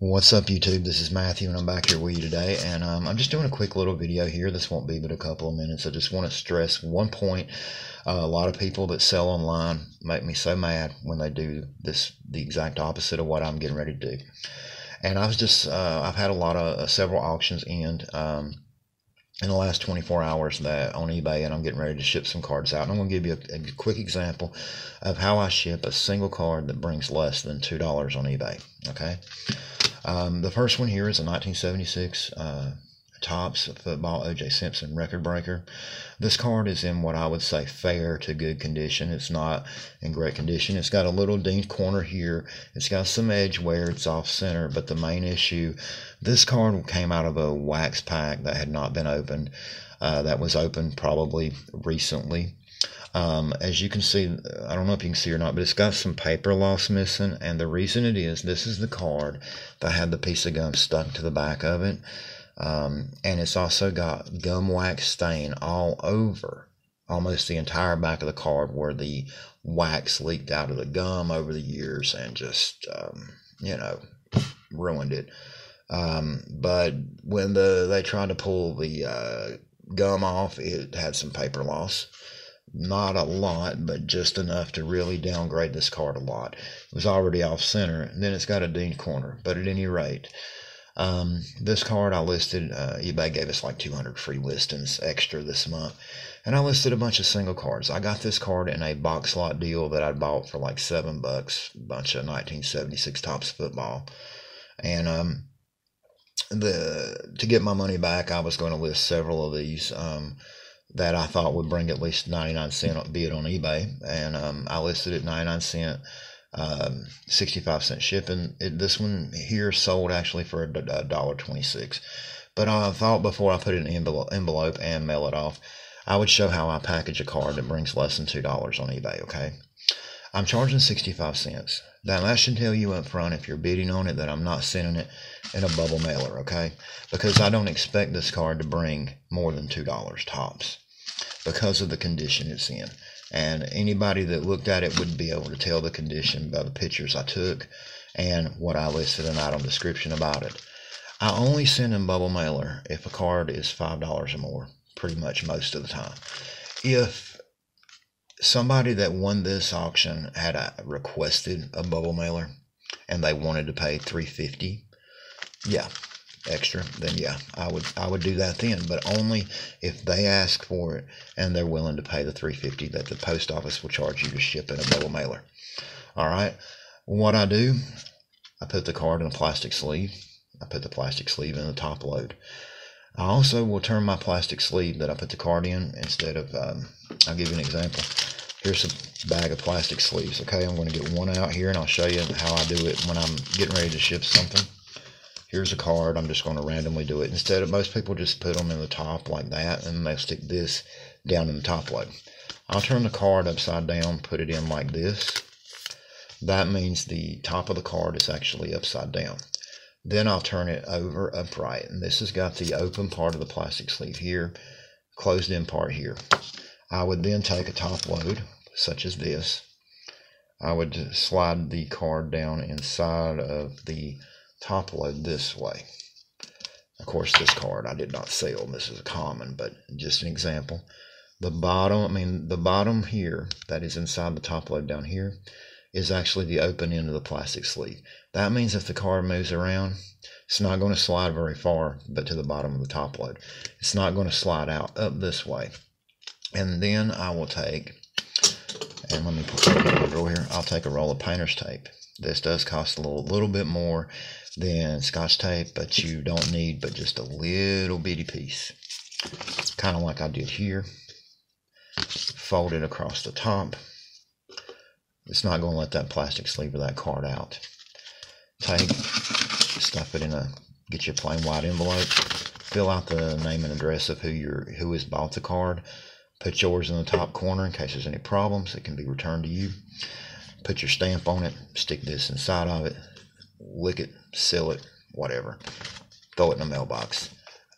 What's up, YouTube? This is Matthew, and I'm back here with you today. And I'm just doing a quick little video here. This won't be but a couple of minutes. I just want to stress one point. A lot of people that sell online make me so mad when they do the exact opposite of what I'm getting ready to do. And I've had several auctions end in the last 24 hours that on eBay, and I'm getting ready to ship some cards out. And I'm going to give you a quick example of how I ship a single card that brings less than $2 on eBay. Okay. The first one here is a 1976 Topps Football O.J. Simpson record breaker. This card is in what I would say fair to good condition. It's not in great condition. It's got a little dinged corner here. It's got some edge where it's off center, but the main issue, this card came out of a wax pack that had not been opened. That was opened probably recently. As you can see, I don't know if you can see or not, but it's got some paper loss missing, and the reason it is, this is the card that had the piece of gum stuck to the back of it, and it's also got gum wax stain all over almost the entire back of the card where the wax leaked out of the gum over the years and just ruined it. But when they tried to pull the gum off, it had some paper loss. Not a lot, but just enough to really downgrade this card a lot. It was already off center, and then it's got a dinged corner. But at any rate, this card I listed, eBay gave us like 200 free listings extra this month, and I listed a bunch of single cards. I got this card in a box lot deal that I bought for like $7, a bunch of 1976 Topps football, and to get my money back, I was going to list several of these that I thought would bring at least 99 cents, be it on eBay, and I listed it 99 cents, 65 cent shipping. This one here sold actually for $1.26, but I thought before I put it in an envelope and mail it off, I would show how I package a card that brings less than $2 on eBay. Okay, I'm charging 65 cents. Now that should tell you up front, if you're bidding on it, that I'm not sending it in a bubble mailer, okay? Because I don't expect this card to bring more than $2 tops because of the condition it's in. And anybody that looked at it would be able to tell the condition by the pictures I took and what I listed an item description about it. I only send in bubble mailer if a card is $5 or more, pretty much most of the time. If somebody that won this auction had requested a bubble mailer and they wanted to pay $3.50, yeah, extra, then yeah, I would do that then, but only if they ask for it and they're willing to pay the $3.50 that the post office will charge you to ship in a bubble mailer. All right, what I do, I put the card in a plastic sleeve. I put the plastic sleeve in the top load. I also will turn my plastic sleeve that I put the card in, instead of, I'll give you an example. Here's a bag of plastic sleeves. Okay, I'm going to get one out here and I'll show you how I do it when I'm getting ready to ship something. Here's a card. I'm just going to randomly do it. Instead of, most people just put them in the top like that, and they'll stick this down in the top load. I'll turn the card upside down, put it in like this. That means the top of the card is actually upside down. Then I'll turn it over upright, and this has got the open part of the plastic sleeve here, closed in part here. I would then take a top load, such as this. I would slide the card down inside of the top load this way. Of course, this card I did not sell. This is a common, but just an example. The bottom here that is inside the top load down here is actually the open end of the plastic sleeve. That means if the card moves around, it's not going to slide very far, but to the bottom of the top load. It's not going to slide out up this way. And then I will take, and let me put it in the drawer here, I'll take a roll of painter's tape. This does cost a little bit more than Scotch tape, but you don't need but just a little bitty piece. Kind of like I did here. Fold it across the top. It's not going to let that plastic sleeve of that card out. Take, stuff it in get your plain white envelope. Fill out the name and address of who has bought the card. Put yours in the top corner in case there's any problems. It can be returned to you. Put your stamp on it. Stick this inside of it. Lick it. Seal it. Whatever. Throw it in a mailbox.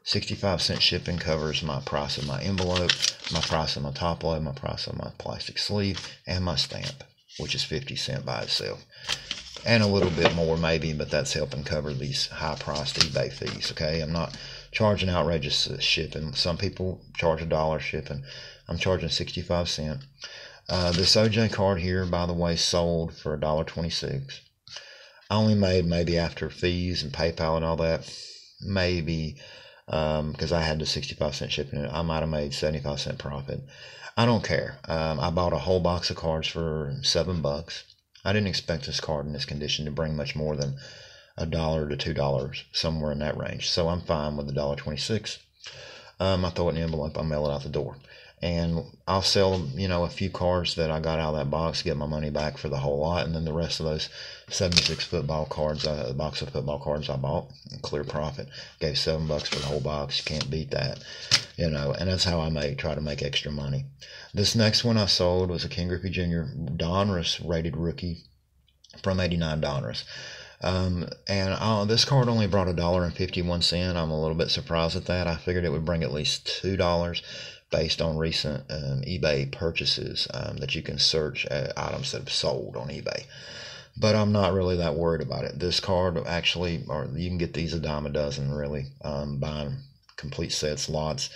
65 cent shipping covers my price of my envelope, my price of my top load, my price of my plastic sleeve, and my stamp, which is 50 cents by itself. and a little bit more maybe, but that's helping cover these high-priced eBay fees. Okay, I'm not charging outrageous shipping. Some people charge $1 shipping. I'm charging 65 cents. This OJ card here, by the way, sold for $1.26. I only made, maybe after fees and PayPal and all that, maybe, because I had the 65 cent shipping, I might have made 75 cent profit. I don't care. I bought a whole box of cards for $7. I didn't expect this card in this condition to bring much more than $1 to $2, somewhere in that range. So I'm fine with $1.26. I throw it in an envelope, I mail it out the door. And I'll sell, a few cards that I got out of that box, get my money back for the whole lot, and then the rest of those 76 football cards, the box of football cards I bought, clear profit. Gave $7 for the whole box. You can't beat that, and that's how I try to make extra money. This next one I sold was a Ken Griffey Jr. Donruss rated rookie from 89 Donruss. And this card only brought $1.51. I'm a little bit surprised at that. I figured it would bring at least $2 based on recent eBay purchases that you can search items that have sold on eBay. But I'm not really that worried about it. This card actually, or you can get these a dime a dozen really, buying complete sets, lots.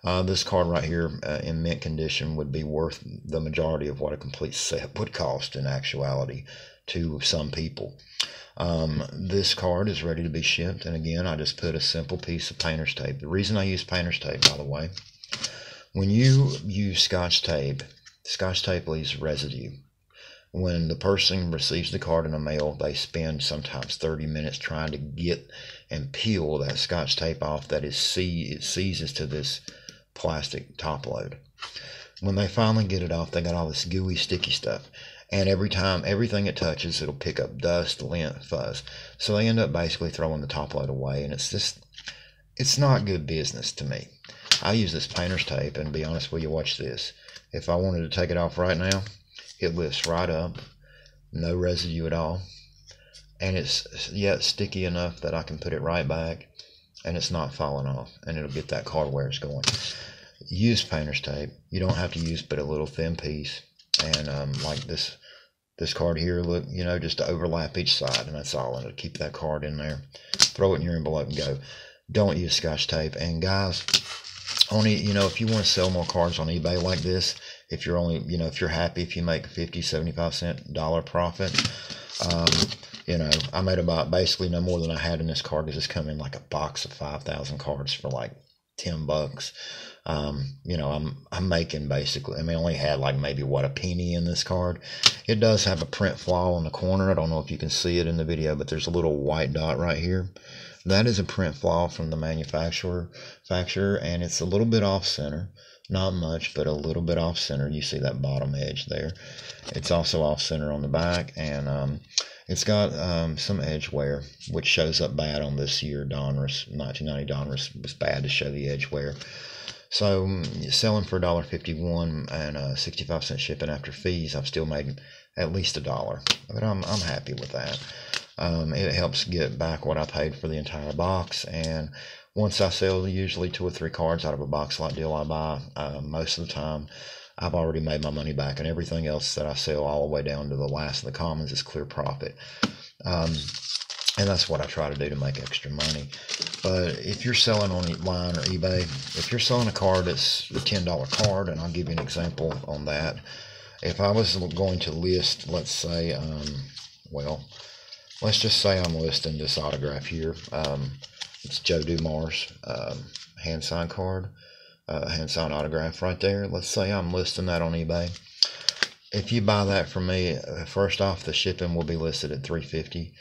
This card right here in mint condition would be worth the majority of what a complete set would cost in actuality to some people. This card is ready to be shipped, and again, I just put a simple piece of painter's tape. The reason I use painter's tape, by the way, when you use Scotch tape leaves residue. When the person receives the card in the mail, they spend sometimes 30 minutes trying to get and peel that Scotch tape off that it seizes to this plastic top load. When they finally get it off, they got all this gooey, sticky stuff. And every time, everything it touches, it'll pick up dust, lint, fuzz. So they end up basically throwing the top load away, and it's not good business to me. I use this painter's tape, and to be honest with you, watch this. If I wanted to take it off right now, it lifts right up, no residue at all, and it's yet sticky enough that I can put it right back, and it's not falling off, and it'll get that card where it's going. Use painter's tape. You don't have to use but a little thin piece, and like this card here, look, just to overlap each side, and that's all. It'll keep that card in there. Throw it in your envelope and go. Don't use Scotch tape. And guys, only, if you want to sell more cards on eBay like this, if you're only, if you're happy if you make 50, 75 cent dollar profit, I made about basically no more than I had in this card, because it's come in like a box of 5,000 cards for like $10. I'm making basically, I only had like maybe a penny in this card. It does have a print flaw on the corner. I don't know if you can see it in the video, but there's a little white dot right here. That is a print flaw from the manufacturer, and it's a little bit off center. Not much, but a little bit off center. You see that bottom edge there. It's also off center on the back, and it's got some edge wear, which shows up bad on this year Donruss. 1990 Donruss was bad to show the edge wear. So selling for $1.51 and 65 cent shipping after fees, I've still made at least $1, but I'm happy with that. It helps get back what I paid for the entire box, and once I sell usually 2 or 3 cards out of a box lot deal I buy, most of the time I've already made my money back, and everything else that I sell all the way down to the last of the commons is clear profit. And that's what I try to do to make extra money. But if you're selling online or eBay, if you're selling a card that's the $10 card, and I'll give you an example on that. If I was going to list, let's say, let's just say I'm listing this autograph here. It's Joe Dumars hand signed card, hand signed autograph right there. Let's say I'm listing that on eBay. If you buy that from me, first off, the shipping will be listed at $3.50.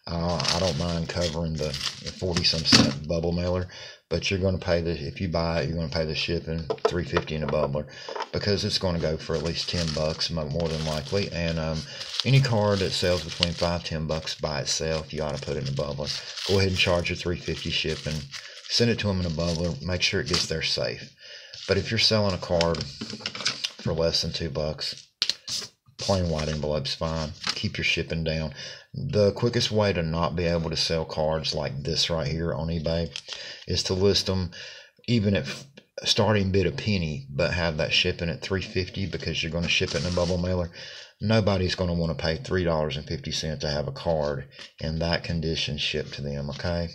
I don't mind covering the 40-some cent bubble mailer, but you're going to pay if you buy it, you're going to pay the shipping $3.50 in a bubbler, because it's going to go for at least $10 more than likely. And any card that sells between $5-10 by itself, you ought to put it in a bubbler. Go ahead and charge your $3.50 shipping. Send it to them in a bubbler. Make sure it gets there safe. But if you're selling a card for less than $2, plain white envelope's fine. Keep your shipping down. The quickest way to not be able to sell cards like this right here on eBay is to list them even at starting bid a penny, but have that shipping at $3.50, because you're going to ship it in a bubble mailer. Nobody's going to want to pay $3.50 to have a card in that condition shipped to them, okay?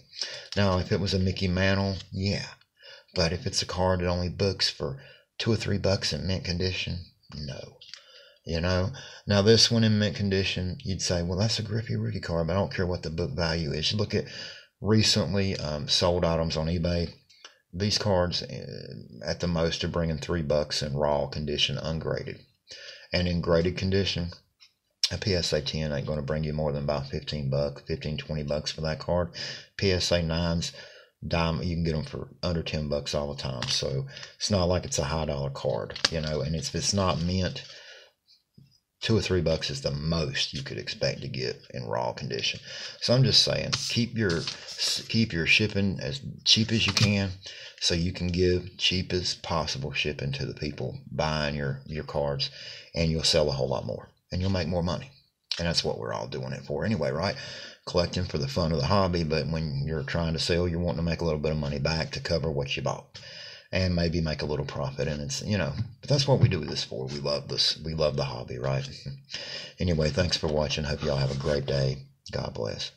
Now, if it was a Mickey Mantle, yeah. But if it's a card that only books for $2 or $3 in mint condition, no. You know, now this one in mint condition, you'd say, well, that's a Griffey rookie card, but I don't care what the book value is. You look at recently sold items on eBay. These cards, at the most, are bringing $3 in raw condition, ungraded. And in graded condition, a PSA 10 ain't going to bring you more than about $15, $20 for that card. PSA 9s, diamond, you can get them for under $10 all the time. So it's not like it's a high dollar card, you know. And if it's not mint, $2 or $3 is the most you could expect to get in raw condition. So I'm just saying, keep your shipping as cheap as you can, so you can give cheap as possible shipping to the people buying your cards, and you'll sell a whole lot more, and you'll make more money. And that's what we're all doing it for anyway, right? Collecting for the fun of the hobby, but when you're trying to sell, you're wanting to make a little bit of money back to cover what you bought, and maybe make a little profit. And it's, you know, but that's what we do this for. We love this. We love the hobby, right? Anyway, thanks for watching. Hope y'all have a great day. God bless.